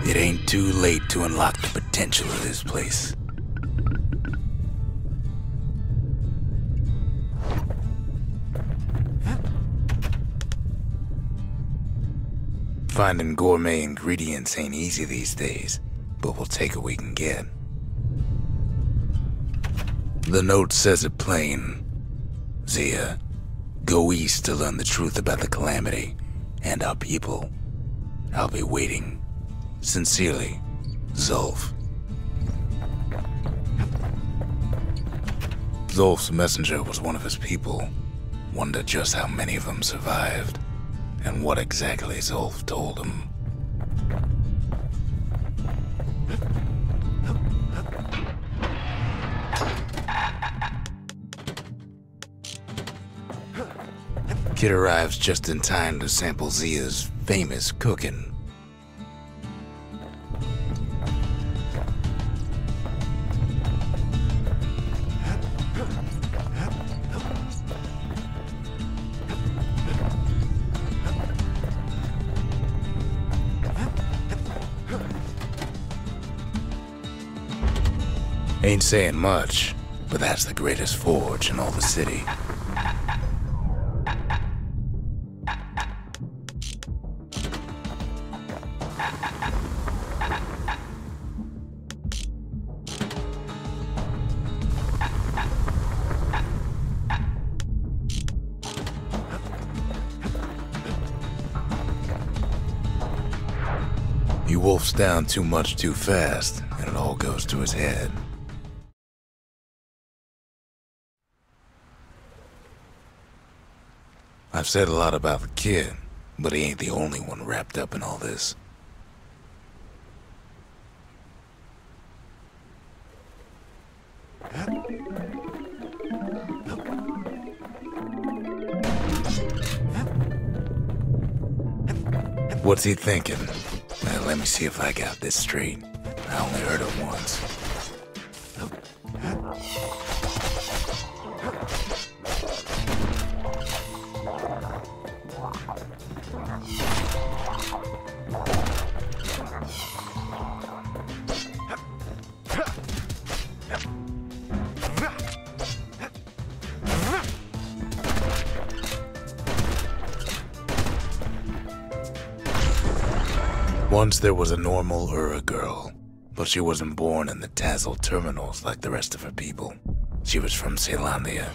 It ain't too late to unlock the potential of this place. Finding gourmet ingredients ain't easy these days, but we'll take what we can get. The note says it plain. Zia, go east to learn the truth about the Calamity and our people. I'll be waiting. Sincerely, Zulf. Zulf's messenger was one of his people. Wonder just how many of them survived, and what exactly Zulf told him. Kid arrives just in time to sample Zia's famous cooking. Ain't saying much, but that's the greatest forge in all the city. He wolfs down too much too fast, and it all goes to his head. I've said a lot about the kid, but he ain't the only one wrapped up in all this. What's he thinking? Well, let me see if I got this straight. I only heard it once. Once there was a normal Ura girl, but she wasn't born in the Tazzle terminals like the rest of her people. She was from Celandia.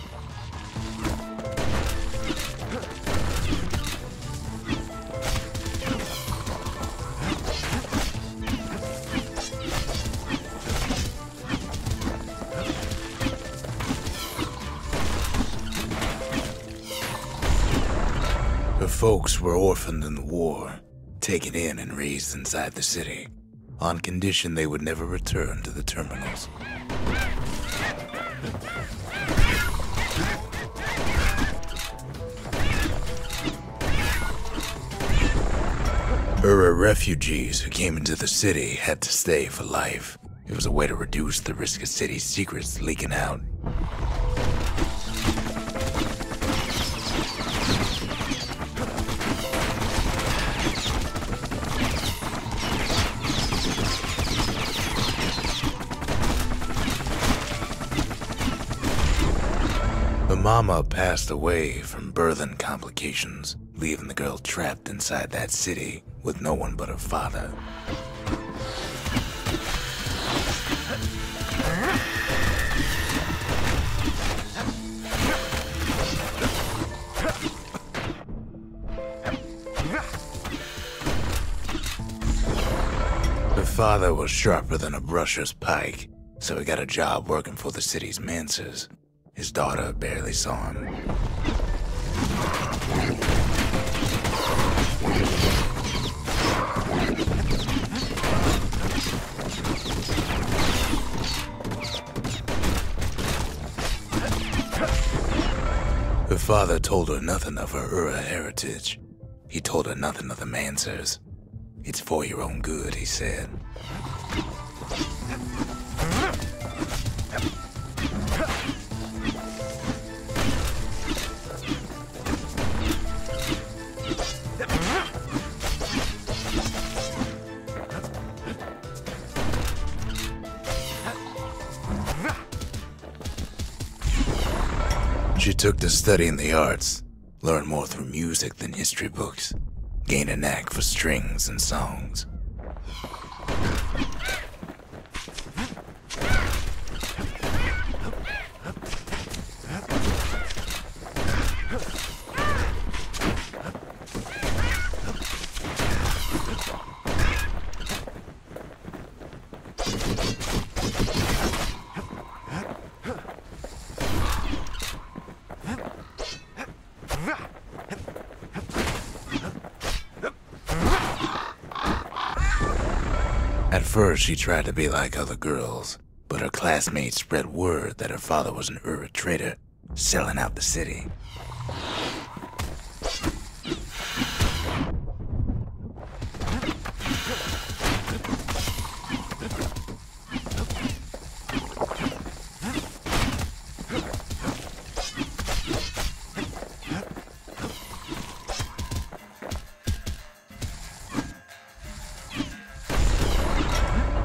Her folks were orphaned in the war, taken in and raised inside the city, on condition they would never return to the terminals. Ura refugees who came into the city had to stay for life. It was a way to reduce the risk of city secrets leaking out. Mama passed away from birthing complications, leaving the girl trapped inside that city with no one but her father. Her father was sharper than a brusher's pike, so he got a job working for the city's mancers. His daughter barely saw him. Her father told her nothing of her Ura heritage. He told her nothing of the mancers. It's for your own good, he said. She took to studying the arts, learned more through music than history books, gained a knack for strings and songs. At first, she tried to be like other girls, but her classmates spread word that her father was an Ura trader, selling out the city.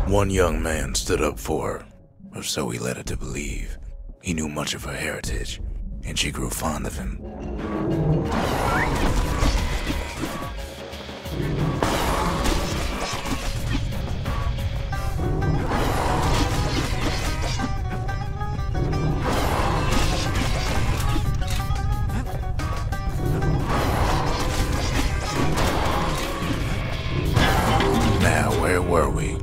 One young man stood up for her, or so he led her to believe. He knew much of her heritage, and she grew fond of him. Now, where were we?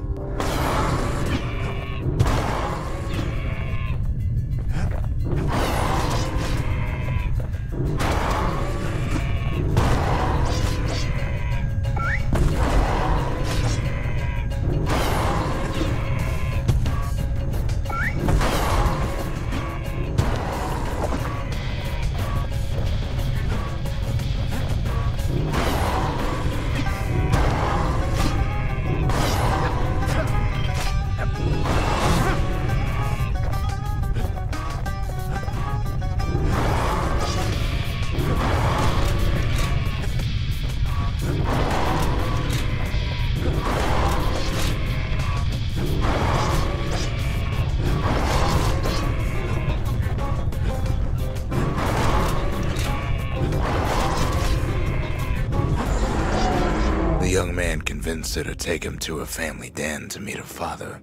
The young man convinced her to take him to her family den to meet her father.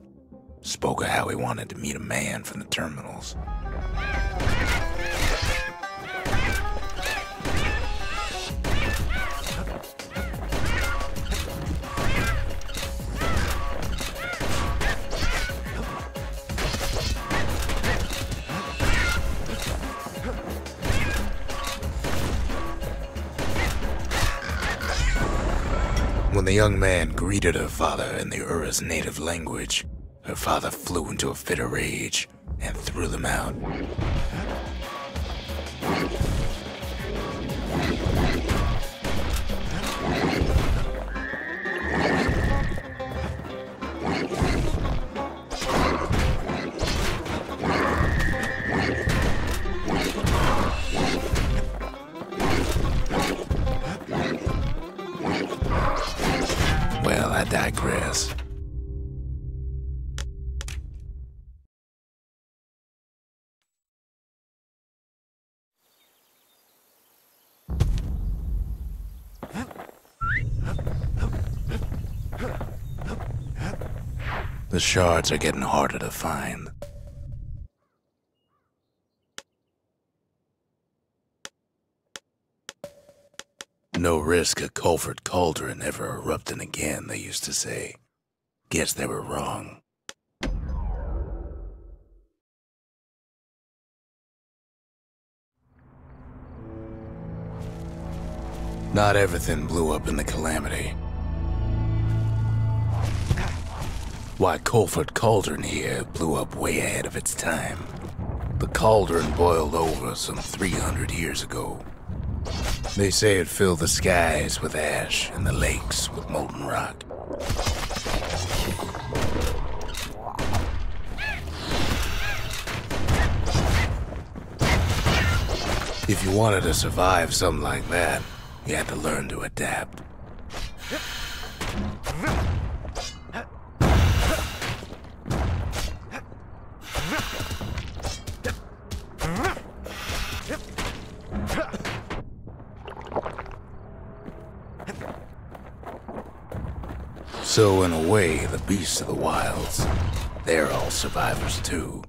Spoke of how he wanted to meet a man from the terminals. When the young man greeted her father in the Ura's native language, her father flew into a fit of rage and threw them out. Well, I digress. The shards are getting harder to find. No risk of Culford Cauldron ever erupting again, they used to say. Guess they were wrong. Not everything blew up in the Calamity. Why, Culford Cauldron here blew up way ahead of its time. The cauldron boiled over some 300 years ago. They say it filled the skies with ash and the lakes with molten rock. If you wanted to survive something like that, you had to learn to adapt. So in a way, the beasts of the wilds, they're all survivors too.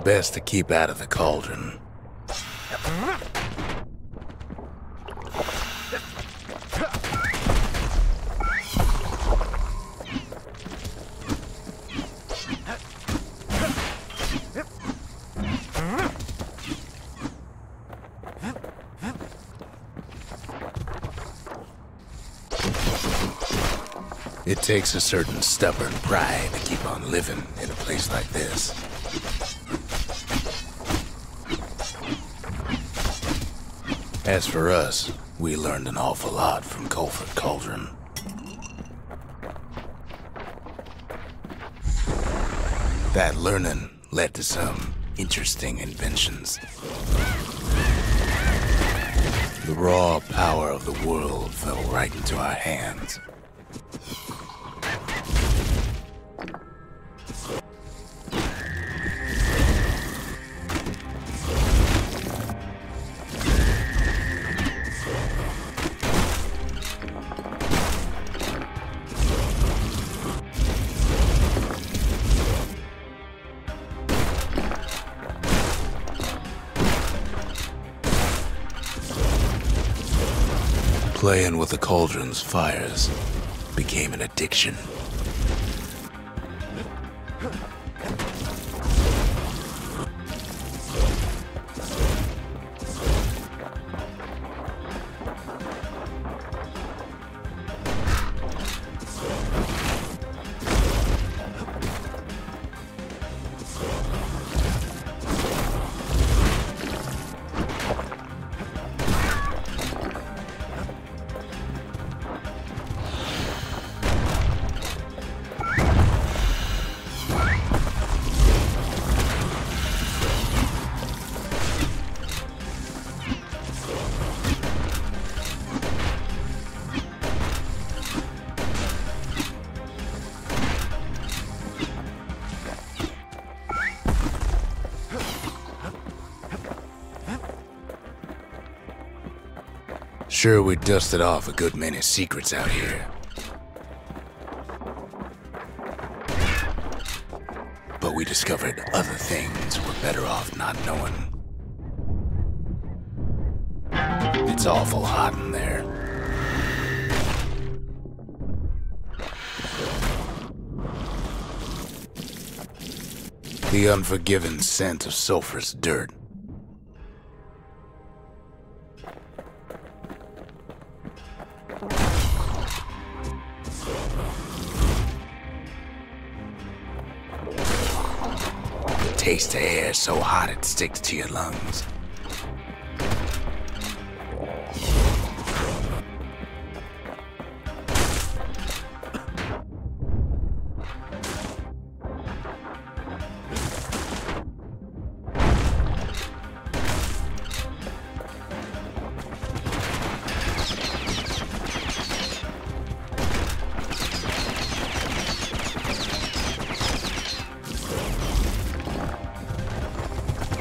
Best to keep out of the cauldron. It takes a certain stubborn pride to keep on living in a place like this. As for us, we learned an awful lot from Culford Cauldron. That learning led to some interesting inventions. The raw power of the world fell right into our hands. Playing with the cauldron's fires became an addiction. Sure, we dusted off a good many secrets out here. But we discovered other things we're better off not knowing. It's awful hot in there. The unforgiving scent of sulfurous dirt. Taste the air so hot it sticks to your lungs.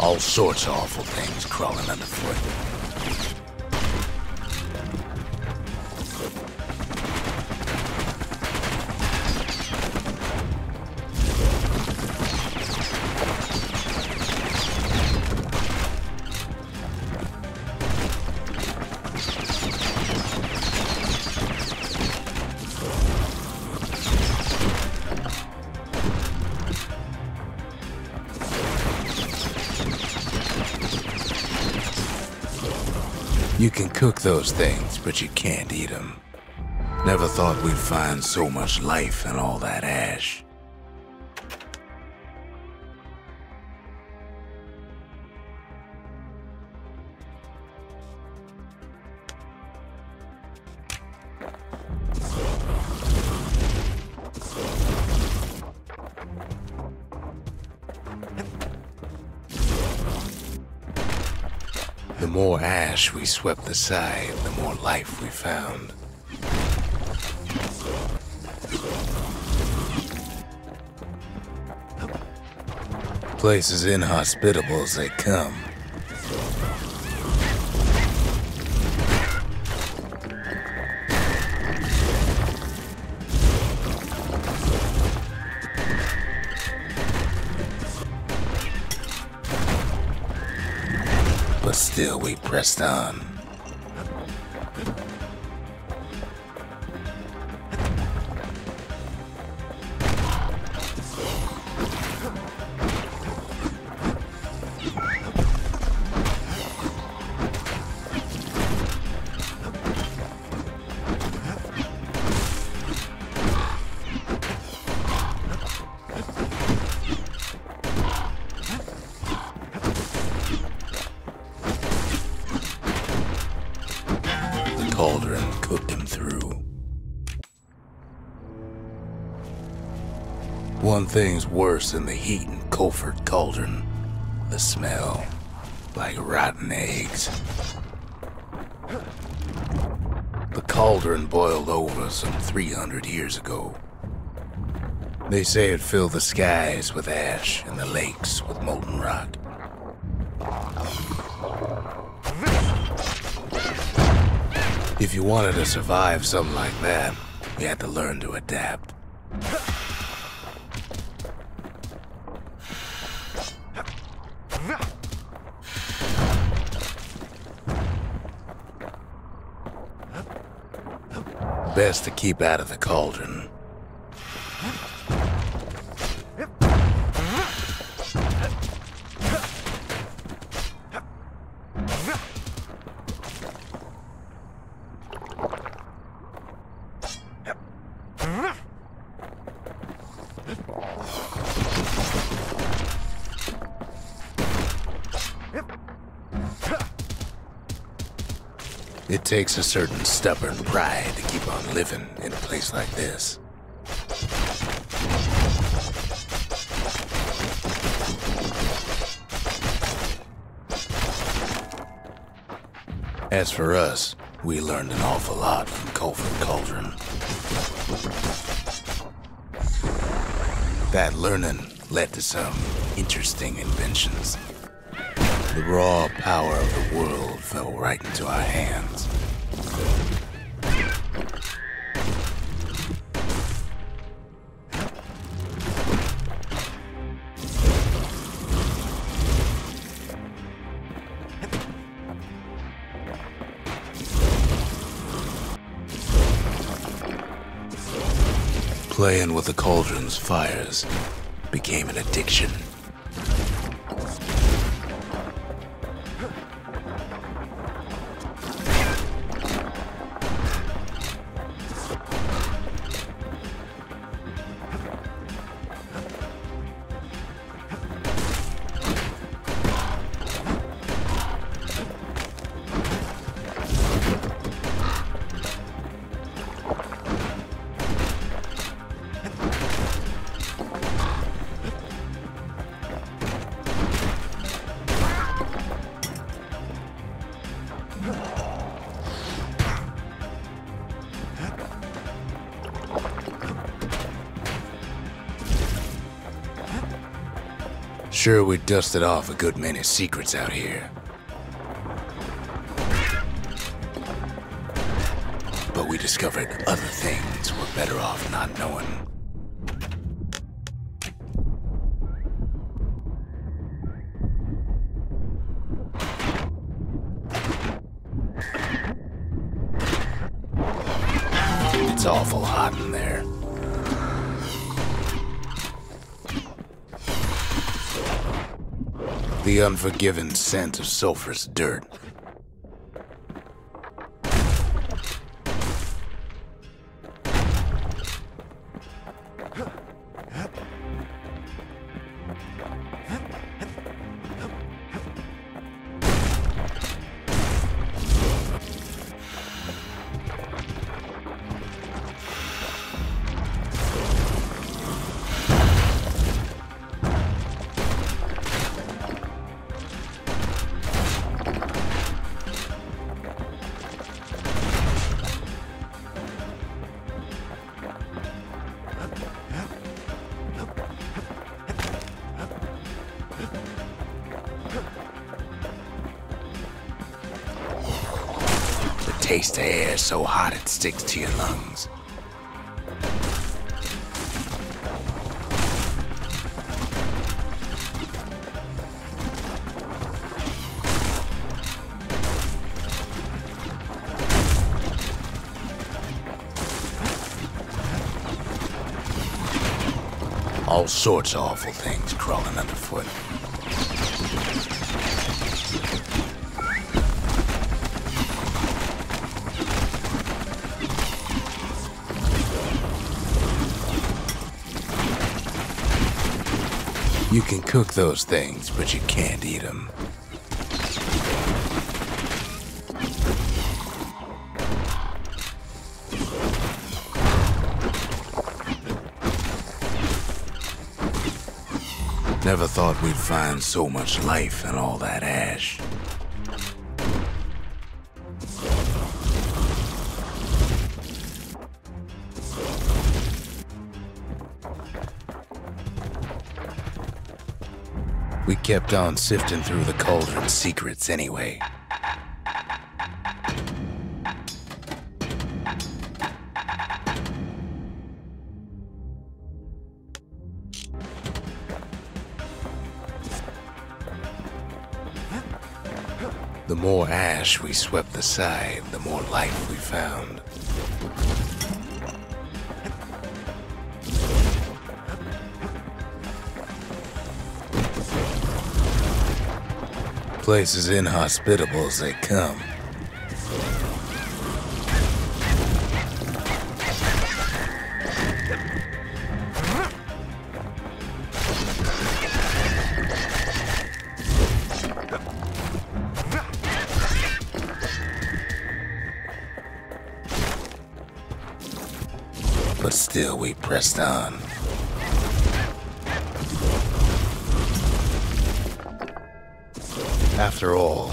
All sorts of awful things crawling underfoot. You can cook those things, but you can't eat them. Never thought we'd find so much life in all that ash. The more ash we swept aside, the more life we found. Place as inhospitable as they come. Still we pressed on. Cauldron cooked him through. One thing's worse than the heat in Colford Cauldron. The smell, like rotten eggs. The cauldron boiled over some 300 years ago. They say it filled the skies with ash and the lakes with molten rock. If you wanted to survive something like that, you had to learn to adapt. Best to keep out of the cauldron. It takes a certain stubborn pride to keep on living in a place like this. As for us, we learned an awful lot from Colford Cauldron. That learning led to some interesting inventions. The raw power of the world fell right into our hands. Playing with the cauldron's fires became an addiction. Sure, we dusted off a good many secrets out here. But we discovered other things we're better off not knowing. It's awful hot in there. The unforgiving scent of sulfurous dirt. Taste the air so hot it sticks to your lungs. All sorts of awful things crawling underfoot. You can cook those things, but you can't eat them. Never thought we'd find so much life in all that ash. We kept on sifting through the cauldron's secrets anyway. The more ash we swept aside, the more life we found. Place as inhospitable as they come. But still we pressed on. After all,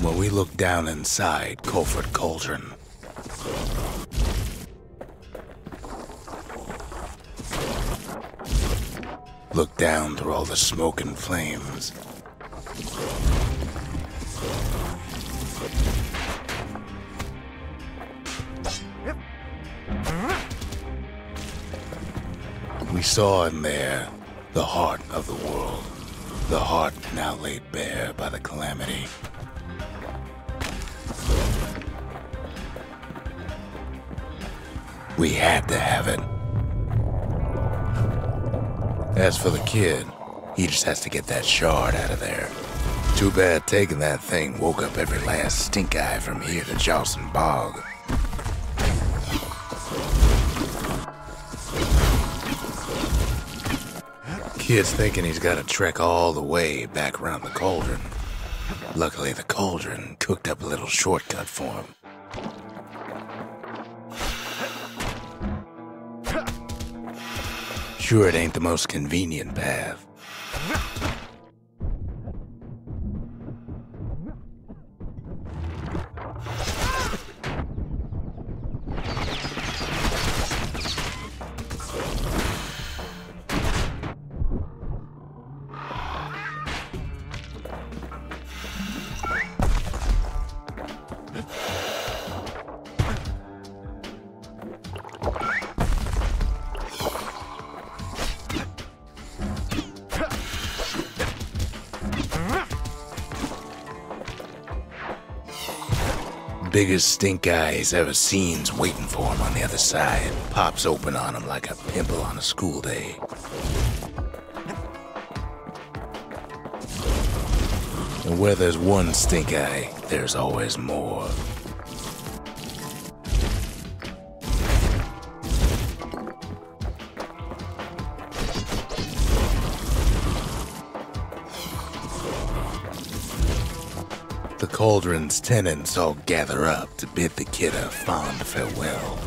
when we looked down inside Culford Cauldron, looked down through all the smoke and flames, we saw in there the heart of the world. The heart now laid bare by the calamity. We had to have it. As for the kid, he just has to get that shard out of there. Too bad taking that thing woke up every last stink eye from here to Jocelyn Bog. Kid's thinking he's got to trek all the way back around the cauldron. Luckily, the cauldron cooked up a little shortcut for him. Sure, it ain't the most convenient path. Biggest stink eye he's ever seen's waiting for him on the other side. Pops open on him like a pimple on a school day. And where there's one stink eye, there's always more. The cauldron's tenants all gather up to bid the kid a fond farewell.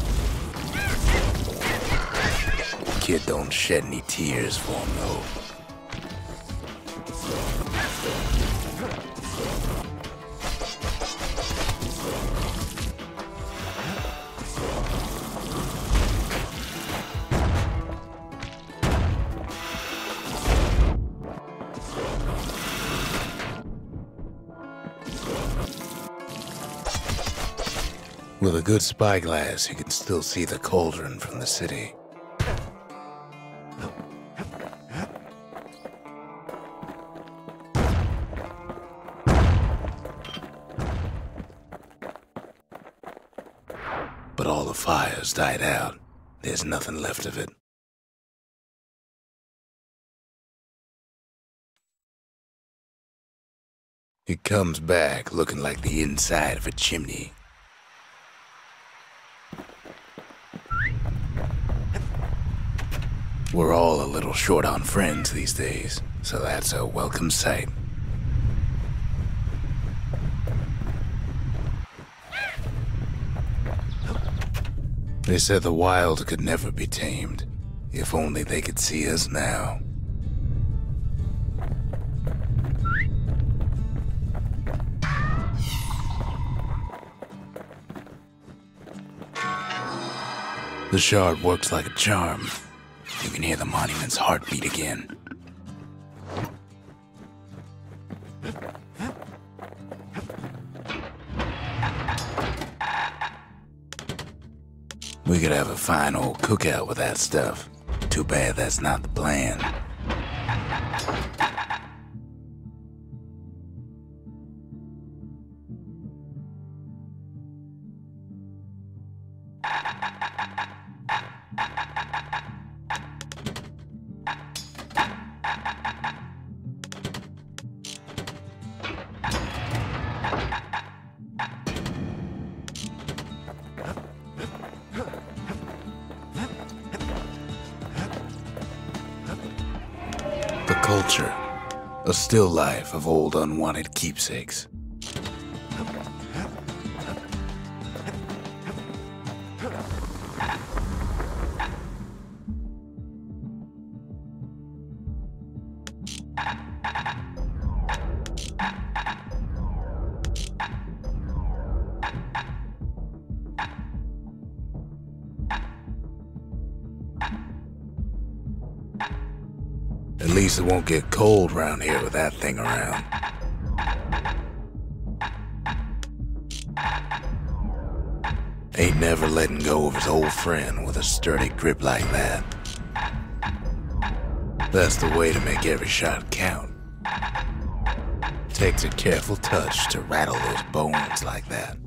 The kid don't shed any tears for him, though. With a good spyglass, you can still see the cauldron from the city. But all the fires died out. There's nothing left of it. He comes back looking like the inside of a chimney. We're all a little short on friends these days, so that's a welcome sight. They said the wild could never be tamed. If only they could see us now. The shard works like a charm. You can hear the monument's heartbeat again. We could have a fine old cookout with that stuff. Too bad that's not the plan. The culture, a still life of old unwanted keepsakes. At least it won't get cold around here with that thing around. Ain't never letting go of his old friend with a sturdy grip like that. That's the way to make every shot count. Takes a careful touch to rattle those bones like that.